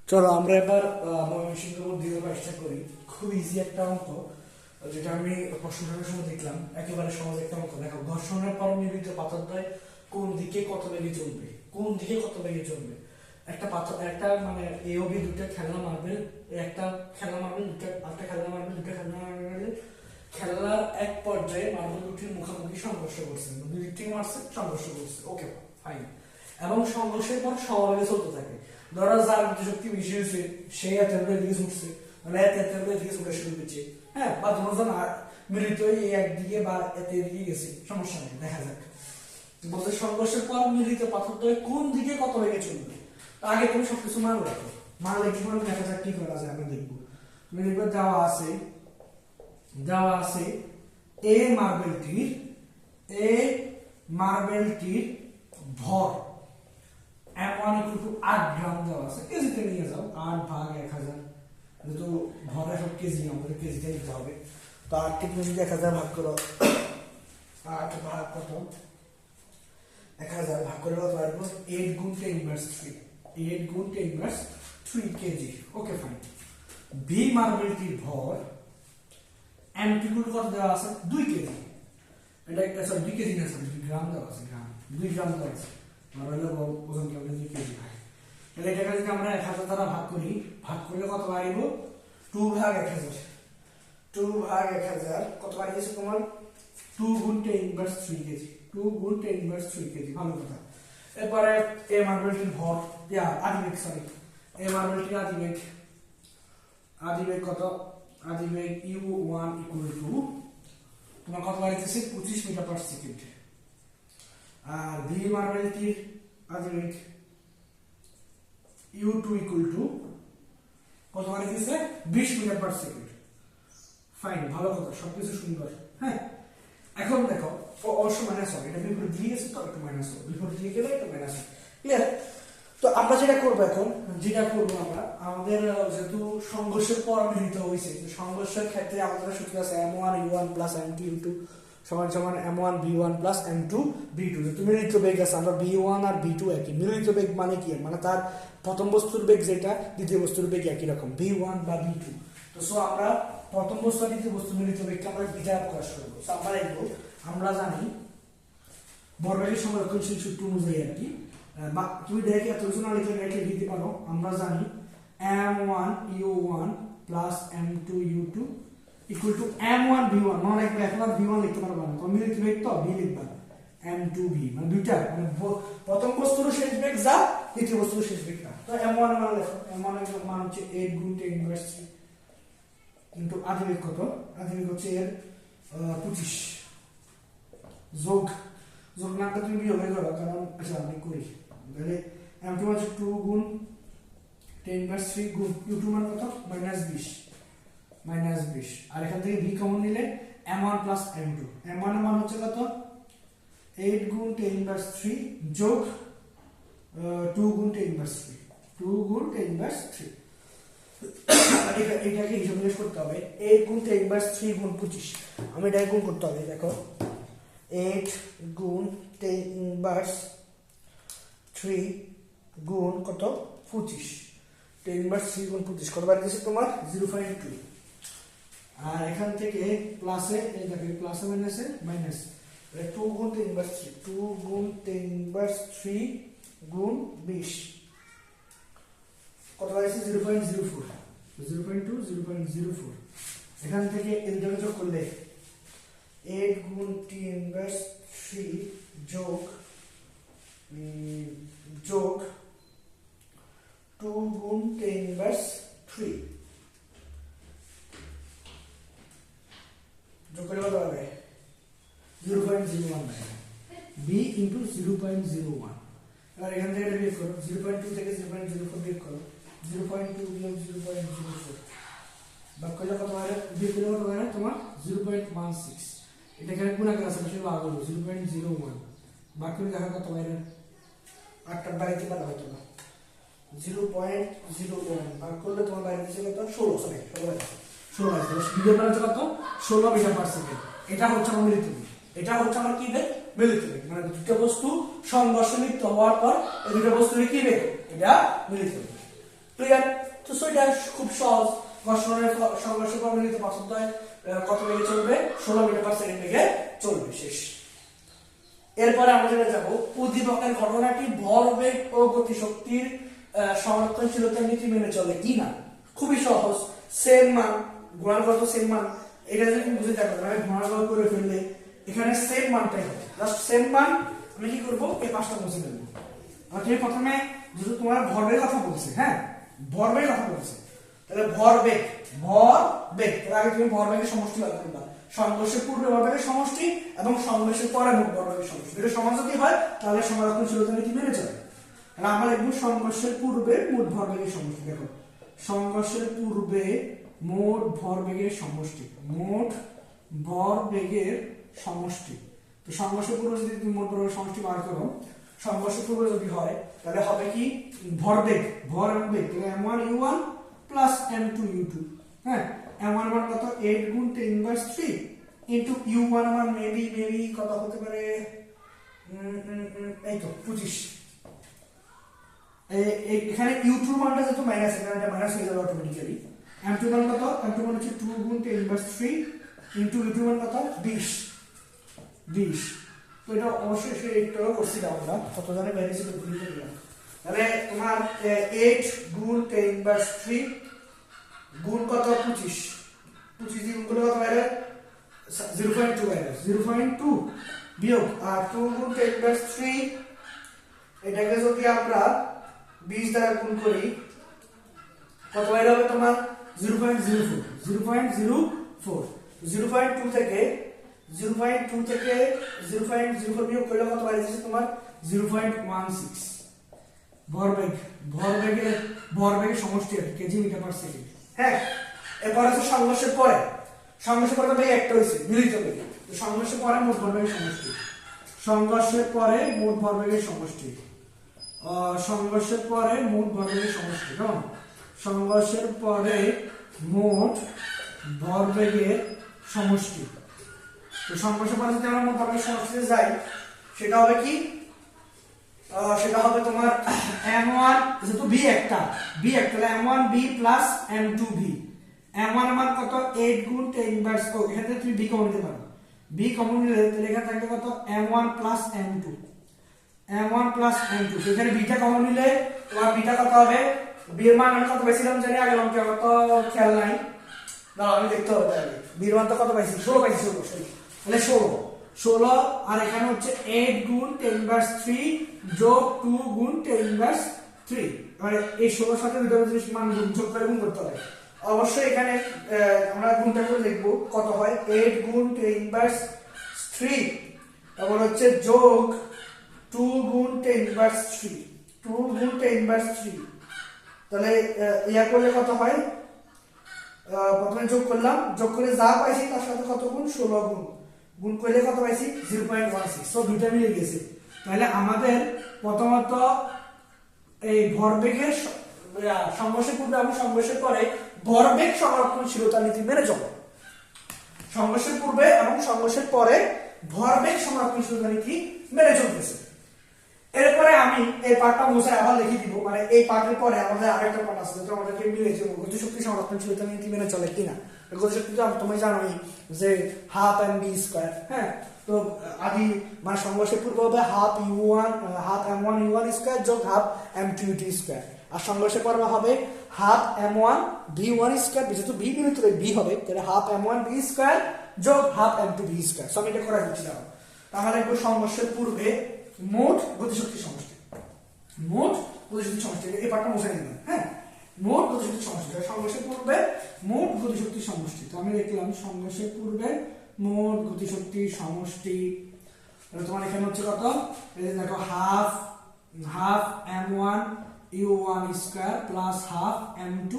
চলো আমরা এবার ময়মনসিংহ 2022টা করি। খুব ইজি একটা অঙ্ক, যেটা আমি প্রশ্নটার সময় দেখলাম। একেবারে সহজ একটা অঙ্ক। দেখো, ঘর্ষণের পর নির্মিত পাথরদ্বয় কোন দিকে কত বেগে চলবে? কোন দিকে কত বেগে চলবে? একটা পাথর, একটা মানে এ ও বি দুটো খেলনা মার্বেল, একটা খেলনা মার্বেল, দুটো একটা খেলনা মার্বেল, দুটো খেলনা মার্বেল খেলার এক পর্যায়ে মার্বেল দুটির মুখোমুখি সংঘর্ষ করছে, দুই দিক থেকে মারছে, সংঘর্ষ করছে। ওকে, ফাইন। এবং সংঘর্ষের পর সমবেগে চলতে থাকে। ধরো যার শক্তি বেশি হয়েছে সে এতের দিকে ছুটছে, মানে এতের দিকে ছুটে শুরু করছে। হ্যাঁ, বা দুজন মিলিত এই একদিকে বা এতে দিকে গেছে, সমস্যা নেই, দেখা যাক। বলতে সংঘর্ষের পর মিলিত পাথরদ্বয় কোন দিকে কত বেগে চলবে। আগে তুমি সবকিছু মান রাখো, মানলে কি মানে দেখা যাক কি করা যায়। আমরা দেখবো, তুমি দেখবে দেওয়া আছে এ মার্বেলটির ভর M1 = 8 গ্রাম দেওয়া আছে। কেজিতে নিয়ে যাও, 8 ভাগ 1000, যেহেতু ভর সব কেজি, আমাদের কেজিতে নিতে হবে। তো 8 কে তুমি 1000 ভাগ করো, 8 ভাগ কত, 1000 ভাগ করে কত পারবো? 8 × 10⁻³ কেজি। ওকে, ফাইন। বি মার্বেলটির ভর M2 কত দেওয়া আছে? 2 কেজি। এটা একটা, সরি 2 কেজি না, সরি 2 গ্রাম দেওয়া আছে, 2 গ্রাম দেওয়া আছে। মার্বেলের ওজন কেমন? 2 কেজি হয়। তাহলে এটাকে যদি আমরা 1000 দ্বারা ভাগ করি, ভাগ করলে কত বাড়িব? 2 ভাগ 1000। 2 ভাগ 1000 কত বাড়িয়েছে তোমার? 2 × 10⁻³ কেজি। 2 × 10⁻³ কেজি। ভালো কথা। এরপরে এ মার্বেলটির ভর, আদিবেগ, সরি এ মার্বেলটির আদিবেগ কত? আদিবেগ U1 = তোমার কত বাড়িতেছে? 25 মিটার/সেকেন্ড। আর বি মার্বেলটির আদিবেগ U2 = কত বাড়িতেছে? 20 মিটার/সেকেন্ড। ফাইন, ভালো কথা, সবকিছু সুন্দর। হ্যাঁ, এখন দেখো, অবশ্য মাইনাস হবে, এটা বিপরীত দিয়ে গেছে তো একটু মাইনাস হবে, বিপরীত দিয়ে গেলে একটু মাইনাস হবে। ক্লিয়ার? তো আমরা যেটা করবো এখন, আমরা আমাদের যেহেতু সংঘর্ষের পর মিলিত হয়েছে, সংঘর্ষের ক্ষেত্রে আমাদের সূত্র আছে M1U1 + M2U2 = M1 B1 + M2 B2। তুমি মিলিত বেগ আছে, আমরা B1 আর B2 একই। মিলিত বেগ মানে কি? মানে তার প্রথম বস্তুর বেগ যেটা, দ্বিতীয় বস্তুর বেগ একই রকম, B1 বা B2। তো সো আমরা প্রথম বস্তু আর দ্বিতীয় বস্তু মিলিত বেগকে আমরা বিটা প্রকাশ করবো। সো আমরা জানি ভরবেগের সংরক্ষণশীল সূত্র অনুযায়ী আর কি, বা তুমি দেখে এত কিছু না লিখে রেখে দিতে পারো। আমরা জানি M1U1 + M2U2 = M1 B1। মানে এখন আর B1 লিখতে পারবো না, তো মিলিত বেগ তো B লিখবা, M2B, মানে দুইটা, মানে প্রথম বস্তুর শেষ বেগ যা, দ্বিতীয় বস্তুর শেষ বেগ না। তো M1 এর মান লেখো, M1 এর মান হচ্ছে 8 × 10⁻³ কিন্তু আদিবেগ কত? আদিবেগ হচ্ছে এর 25 যোগ নামটা তুমি বিয়োগে করো, কারণ আচ্ছা আমি করি। তাহলে M2 হচ্ছে 2 × 10⁻³ গুণ U2 মান কত? -20। আর এখান থেকে B কমন নিলে M1 + M2। M1 এর মান হচ্ছে কত? 8 × 10⁻³ যোগ 2 × 10⁻³ এটাকে হিসাব নিকাশ করতে হবে। 8 × 10⁻³ গুণ 25, আমি এটাকে গুণ করতে হবে। দেখো, 8 × 10⁻³ গুণ কত? 25। 10⁻³ গুণ 25 কত বার দিয়েছে তোমার? 0.2। আর এখান থেকে প্লাসে, এই দেখো প্লাসে মাইনাসে মাইনাস, 2 × 10⁻³ 2 × 10⁻³ গুণ 20 কত বাড়িয়েছে? 0.04। 0.2 0.04। এখান থেকে এদিকে যোগ করলে 8 × 10⁻³ যোগ 2 × 10⁻³ যোগ করে কত হবে? 0.01। B × 0.01। এবার এখান থেকে এটা বিয়োগ করো, 0.2 থেকে 0.04 বিয়োগ করো, 0.2 - 0.04 ভাগ করলে কত হয়? বিয়োগ করলে কত হয়? তোমার 0.16। এটা এখানে গুণাকার আছে, সেটা ভাগ হলো 0.01 ভাগ করে দেখা কত হয়? 8টা বাড়িতে পারা হতো না, 0.01 ভাগ করলে তোমার বাইরে দিচ্ছে কত? 16। সরি 16 বিয়োগ করা কত? 16 মিটার/সেকেন্ড। এটা হচ্ছে আমার মিলিত বেগ। এটা হচ্ছে আমার কি বেগ? মিলিত বেগ। মানে দুটো বস্তু সংঘর্ষে লিপ্ত হওয়ার পর এই দুটো বস্তুর কি বেগ? এটা মিলিত বেগ। ক্লিয়ার? তো সেটা খুব সহজ, ঘর্ষণের সংঘর্ষের পর মিলিত পাতন দ্বয় কত বেগে চলবে? 16 মিটার পার সেকেন্ড বেগে চলবে। শেষ। এরপরে আমরা যেটা যাবো, উদ্দীপকের ঘটনাটি ভরবেগ ও গতিশক্তির সংরক্ষণশীলতার নীতি মেনে চলে কিনা। খুবই সহজ, সেম মান গুণাঙ্ক সেম মান, এটা যদি তুমি বুঝে থাকো তাহলে গুণাঙ্ক করে ফেললে এখানে সেম মানটাই হবে, জাস্ট সেম মান। আমি কি করবো, এই পাঁচটা মুছে ফেলবো। তুমি প্রথমে যেহেতু তোমার ভরবেগের কথা বলছে, হ্যাঁ ভরবেগের কথা বলছে, তাহলে ভরবেগ তাহলে আগে তুমি ভরবেগের সমষ্টি বার করবা, সংঘর্ষের পূর্বে ভরবেগের সমষ্টি এবং সংঘর্ষের পরে মোট ভরবেগের সমষ্টি, এটা সমান যদি হয় তাহলে সংরক্ষণশীলতা নীতি মেনে চলে। তাহলে আমরা লিখব সংঘর্ষের পূর্বে মোট ভরবেগের সমষ্টি। দেখো, সংঘর্ষের পূর্বে মোট ভরবেগের সমষ্টি, মোট ভরবেগের সমষ্টি। তো সংঘর্ষের পূর্বে যদি তুমি মোট ভরবেগের সমষ্টি বার করো, সংঘর্ষের পূর্বে যদি হয় তাহলে হবে কি ভরবেগ, ভর এবং বেগ, তাহলে m1 u1 plus m2 u2। হ্যাঁ, m1 মান কত? 8 গুণ 10 ইনভার্স 3 ইনটু u1 মান মেবি কত হতে পারে, এই তো 25। এখানে u2 মানটা যেহেতু মাইনাস, এখানে এটা মাইনাস হয়ে যাবে অটোমেটিক্যালি। m2 মান কত? m2 মান হচ্ছে 2 গুণ 10 ইনভার্স 3 ইনটু u2 মান কত? 20। তো এটা অবশ্যই সেই একটাও করছিলাম আমরা, কত জানে বাইরে ছিল ভুলে গেলাম। তাহলে তোমার 8 গুণ 10 ইনভার্স 3 গুণ কত? 25 দিয়ে গুণ করলে কত বাইরে? 0.2 বাইরে, 0.2 বিয়োগ আর 2 গুণ 10 ইনভার্স 3, এটাকে যদি আমরা 20 দ্বারা গুণ করি কত বাইরে হবে তোমার? 0.04। 0.2 থেকে 0.04 বিয়োগ করলে কত বাইরে যাচ্ছে তোমার? 0.16। ভরবেগের সমষ্টি আর কেজি মিটার পার সেকেন্ড। হ্যাঁ, এরপর আছে সংঘর্ষের পরে বেগ একটা হইছে, মিলিত বেগ। তো সংঘর্ষের পরে মোট ভরবেগের সমষ্টি, সংঘর্ষের পরে মোট ভরবেগের সমষ্টি, সংঘর্ষের পরে মোট ভরবেগের সমষ্টি, কেমন? সংঘর্ষের পরে মোট ভরবেগের সমষ্টি। তো সংঘর্ষের পরে যদি আমরা মোট ভরবেগের সমষ্টিতে যাই, সেটা হবে কি? সেটা হবে তোমার m1, যেহেতু b একটা তাহলে m1b প্লাস m2b। m1 মান কত? 8 গুণ 10 ইনভার্স, এখানে তুমি b কমন নিতে পারো, b কমন নিলে তাহলে এখানে থাকবে কত? m1 প্লাস m2, তো এখানে b টা কমন নিলে তোমার b টা কত হবে? b এর মান আমি কত পাইছিলাম জানি আগে, অঙ্কে আমার তো খেয়াল নাই, না আমি দেখতে হবে তাহলে b এর মান তো কত পাইছি? 16 পাইছি, 16 তাহলে 16 আর এখানে হচ্ছে 8 গুণ 10 ইনভার্স 3 যোগ 2 গুণ 10 ইনভার্স 3, মানে এই 16 সাথে দুটো জিনিস মান যোগ করে গুণ করতে হবে। অবশ্যই এখানে আমরা গুণটা করে দেখব কত হয়। 8 গুণ 10 ইনভার্স 3 তারপর হচ্ছে যোগ 2 গুণ 10 ইনভার্স 3, তাহলে ইয়া করলে কত হয়? প্রথমে যোগ করলাম, যোগ করে যা পাইছি তার সাথে কত গুণ? 16 গুণ করলে কত পাইছি? 0.16। সো দুইটা মিলে গেছে। তাহলে আমাদের প্রথমত এই ভরবেগের সংঘর্ষের পূর্বে এবং সংঘর্ষের পরে ভরবেগ সংরক্ষণশীলতা নীতি মেনে চলে। সংঘর্ষের পূর্বে এবং সংঘর্ষের পরে ভরবেগ সংরক্ষণশীলতা নীতি মেনে চলতেছে। এরপরে আমি এই পার্টটা মুছে আবার লিখে দিব, মানে এই পার্টের পরে আমাদের আরেকটা পার্ট আছে যেটা আমাদেরকে মিলেছে গতিশক্তি সংরক্ষণশীলতা নীতি মেনে চলে কিনা। গতিশক্তি তো তুমি জানোই যে হাফ mv স্কয়ার। হ্যাঁ, তো আদি মানে সংঘর্ষের পূর্বে হবে হাফ m1 u1 স্কয়ার যোগ হাফ m2 u2 স্কয়ার, আর সংঘর্ষের পরে হবে হাফ m1 v1 স্কয়ার, যেহেতু b মিলিত b হবে তাহলে হাফ m1 b স্কয়ার যোগ half m2 b square. So আমি এটা করে দিচ্ছি। তাহলে সংঘর্ষের পূর্বে মোট গতিশক্তি সমষ্টি, এই পার্টটা মুছে নিলাম। হ্যাঁ, মোট গতিশক্তি সমষ্টি, সংঘর্ষের পূর্বে মোট গতিশক্তি সমষ্টি। তো আমি লিখলাম সংঘর্ষের পূর্বে মোট গতিশক্তি সমষ্টি। তাহলে তোমার এখানে হচ্ছে কত? এই যে দেখো half m1 u1 square plus half m2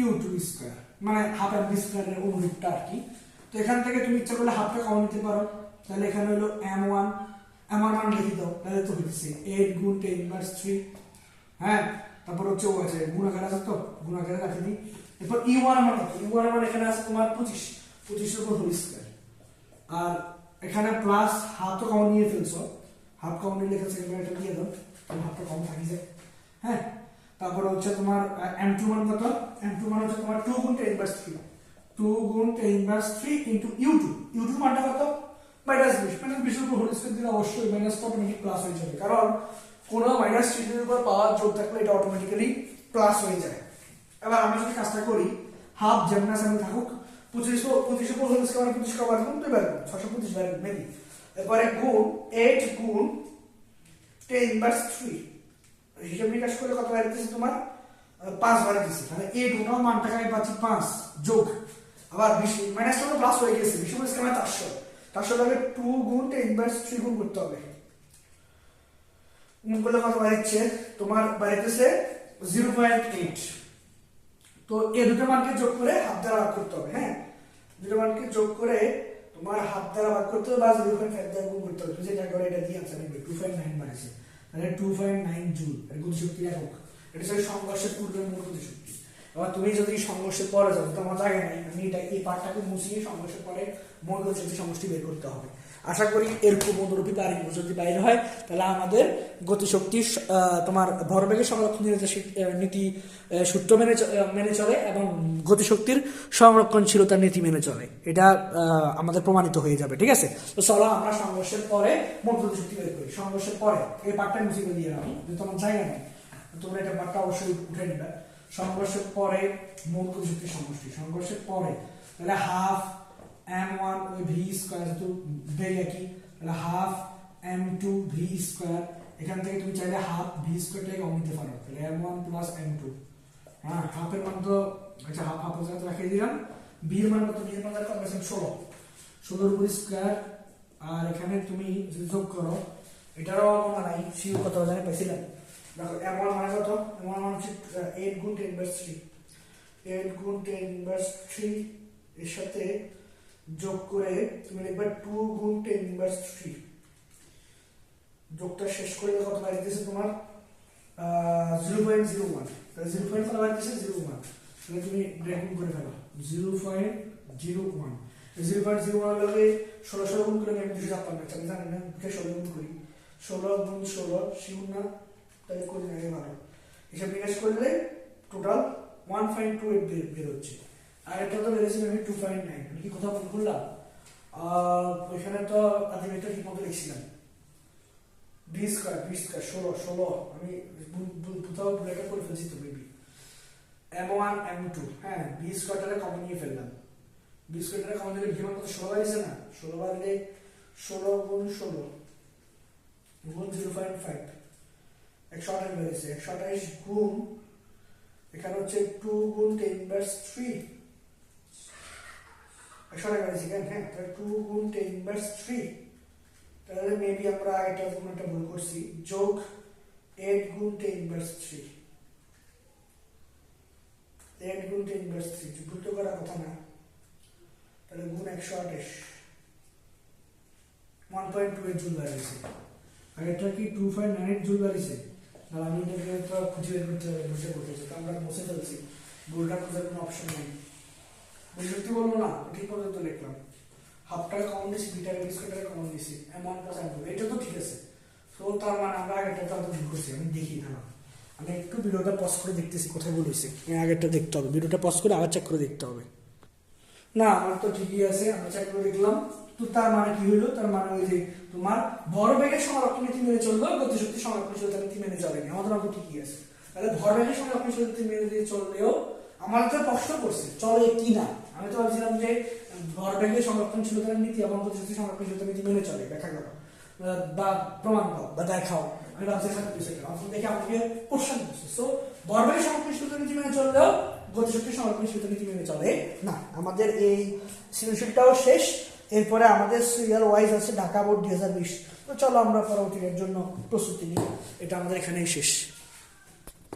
u2 square, মানে হাফ mv স্কয়ারের অনুরূপটা আর কি। তো এখান থেকে তুমি ইচ্ছা করলে হাফটা কমন নিতে পারো, তাহলে এখানে হলো m1 আমার মান লিখে দাও, তাহলে তো হচ্ছে 8 গুণ 10 ইনভার্স 3। হ্যাঁ, তারপর হচ্ছে ও আছে গুণাকার আছে, তো গুণাকারে রাখি দিই। এরপর u1 আমার কত? u1 আমার এখানে আছে তোমার 25 এর উপর হোল স্কয়ার, আর এখানে প্লাস হাফ তো কমন নিয়ে ফেলছো, হাফ কমন নিয়ে লিখেছে এখানে এটা দিয়ে দাও, হাফটা কমন থাকি যায়। হ্যাঁ, তারপরে হচ্ছে তোমার m2 মান কত, m2 মান হচ্ছে তোমার 2 গুণ 10 ইনভার্স 3, 2 গুণ 10 ইনভার্স 3 ইনটু u2 মানটা কত -20, -20 এর উপর হোল স্কয়ার দিলে অবশ্যই মাইনাসটা অটোমেটিক প্লাস হয়ে যাবে, কারণ কোন -3 এর উপর পাওয়ার যোগ থাকলে এটা অটোমেটিক্যালি প্লাস হয়ে যায়। এবার আমরা যদি কাজটা করি, হাফ যেমন আছে আমি থাকুক, 25 উপর হোল স্কয়ার 25 কা বার গুণ 2 বার 625 বার মেবি, এরপরে গুণ 8 গুণ 10 ইনভার্স 3, হিসাব নিকাশ করে কত বার দিতেছে তোমার 5 বার দিতেছে, তাহলে এই দুটো মানটাকে আমি পাচ্ছি 5 যোগ আবার 20 মাইনাসটা তো প্লাস হয়ে গেছে, 20 উপর স্কয়ার 400 লাগে 2 গুণ 10 ইনভার্স 3 গুণ করতে হবে, গুণ করলে কত বার হচ্ছে তোমার বাড়িতেছে 0.8। তো এই দুটো মানকে যোগ করে হাফ দ্বারা ভাগ করতে হবে, হ্যাঁ দুটো মানকে যোগ করে তোমার হাফ দ্বারা ভাগ করতে হবে বা 0.5 দ্বারা গুণ করতে হবে, যেটা করে এটা দিয়ে আনসার নিবে 2.9 বাড়ছে, তাহলে 2.9 জুল এর গতিশক্তি একক, এটা হচ্ছে সংঘর্ষের পূর্বের মোট গতিশক্তি। এবার তুমি যদি সংঘর্ষের পরে যাও, তোমার জায়গা নাই, আমি এটা এই পার্টটাকে মুছিয়ে সংঘর্ষের পরে মোট গতিশক্তি সমষ্টি বের করতে হবে। আশা করি এরকম অনুরূপী তারিখ যদি বাইরে হয় তাহলে আমাদের গতিশক্তি তোমার ভরবেগের সংরক্ষণের যে নীতি সূত্র মেনে চলে এবং গতিশক্তির সংরক্ষণশীলতার নীতি মেনে চলে, এটা আমাদের প্রমাণিত হয়ে যাবে। ঠিক আছে, তো চলো আমরা সংঘর্ষের পরে মোট গতিশক্তি বের করি। সংঘর্ষের পরে এই পার্টটা মুছে দিয়ে রাখি, যদি তোমার জায়গা নেই তোমরা এটা পার্টটা অবশ্যই উঠে নিবে। সংঘর্ষের পরে মোট গতিশক্তির সমষ্টি, সংঘর্ষের পরে তাহলে হাফ m1 ওই v স্কয়ার, যেহেতু বেগ একই তাহলে হাফ m2 v স্কয়ার, এখান থেকে তুমি চাইলে হাফ v স্কয়ারটাকে কম নিতে পারো, তাহলে m1 প্লাস m2, হ্যাঁ হাফের মান তো আচ্ছা হাফ হাফ জায়গাতে রেখে দিলাম, b এর মান কত, b এর মান কত আছে 16 এর উপর স্কয়ার, আর এখানে তুমি যদি যোগ করো এটারও মান নাই, সিউ কত জানে পাইছিলাম, দেখো m1 মানে কত, m1 মানে হচ্ছে 8 গুণ 10 ইনভার্স 3, 8 গুণ 10 ইনভার্স 3 এর সাথে যোগ করে তুমি লিখবে 2 গুণ 10 ইনভার্স 3, যোগটা শেষ করে কত বাইরেছে তোমার 0.01, তাহলে 0. কত বাইরেছে 0.1, তাহলে তুমি ব্রেকিং করে ফেলো 0.01, 0.01 লগে 16 গুণ করে আমি 200 পাবো, আমি জানি না 16 গুণ করি, 16 গুণ 16 শিউর না, তাই করে নেবে ভালো, হিসাব নিকাশ করলে টোটাল 1.28 বের হচ্ছে, আর এটা তো বেড়েছে আমি 2.9, আমি কি কোথাও ভুল করলাম, ওইখানে তো আলটিমেটটা ঠিক মতো লিখছিলাম b স্কয়ার 16 আমি কোথাও ব্রেকআপ করে ফেলছি তো মেবি, m1 m2, হ্যাঁ b স্কয়ারটারে কমন নিয়ে ফেললাম, b স্কয়ারটারে কমন নিলে কি মান কত 16 বাইছে না, 16 বাড়লে 16 গুণ 16 গুণ 0.5 128 বেড়েছে, 128 গুণ এখানে হচ্ছে 2 গুণ 10 ইনভার্স 3, 128 বেড়েছে কেন, হ্যাঁ তাহলে 2 গুণ 10 ইনভার্স 3, তাহলে মেবি আমরা এটা কোনো একটা ভুল করছি, যোগ 8 গুণ 10 ইনভার্স 3, 8 গুণ 10 ইনভার্স 3 ভুল তো করার কথা না, তাহলে গুণ 128 1.28 জুল বেড়েছে, আর এটা কি 2.98 জুল বেড়েছে, তাহলে আমি এটাকে তো খুঁজে বের করতে হবে, বুঝে করতেছি তো আমরা মুছে ফেলছি, ভুলটা খোঁজার কোনো অপশন নেই, বুঝতে বলবো না ঠিক পর্যন্ত লিখলাম, হাফটাকে কমন দিছি, বিটাকে বিস্কুটটাকে কমন দিছি, m1 প্লাস m2, এটা তো ঠিক আছে, তো তার মানে আমরা আগেরটা তো ভুল করছি, আমি দেখি না, আমি একটু ভিডিওটা পজ করে দেখতেছি কোথায় ভুল হয়েছে, আগেরটা দেখতে হবে, ভিডিওটা পজ করে আবার চেক করে দেখতে হবে, না আমার তো ঠিকই আছে, আমরা চেক করে দেখলাম, তো তার মানে কি হলো, তার মানে ওই যে তোমার ভরবেগের সংরক্ষণ নীতি মেনে চললো, গতিশক্তি সংরক্ষণশীলতা নীতি মেনে চলেনি, আমাদের অঙ্ক ঠিকই আছে, তাহলে ভরবেগের সংরক্ষণশীলতা নীতি মেনে চললেও আমার তো প্রশ্ন করছে চলে কি না, আমি তো ভাবছিলাম যে ভরবেগের সংরক্ষণশীলতার নীতি এবং গতিশক্তি সংরক্ষণশীলতার নীতি মেনে চলে, ব্যাখ্যা করো বা প্রমাণ পাও বা দেখাও, আমি ভাবছি দেখে আমাকে কোশ্চেন করছে, সো ভরবেগের সংরক্ষণশীলতার নীতি মেনে চললেও গতিশক্তি সংরক্ষণশীলতার নীতি মেনে চলে না। আমাদের এই সৃজনশীলটাও শেষ, এরপরে আমাদের সিরিয়াল ওয়াইজ আছে ঢাকা বোর্ড 2020, তো চলো আমরা পরবর্তীর জন্য প্রস্তুতি নিই, এটা আমাদের এখানেই শেষ।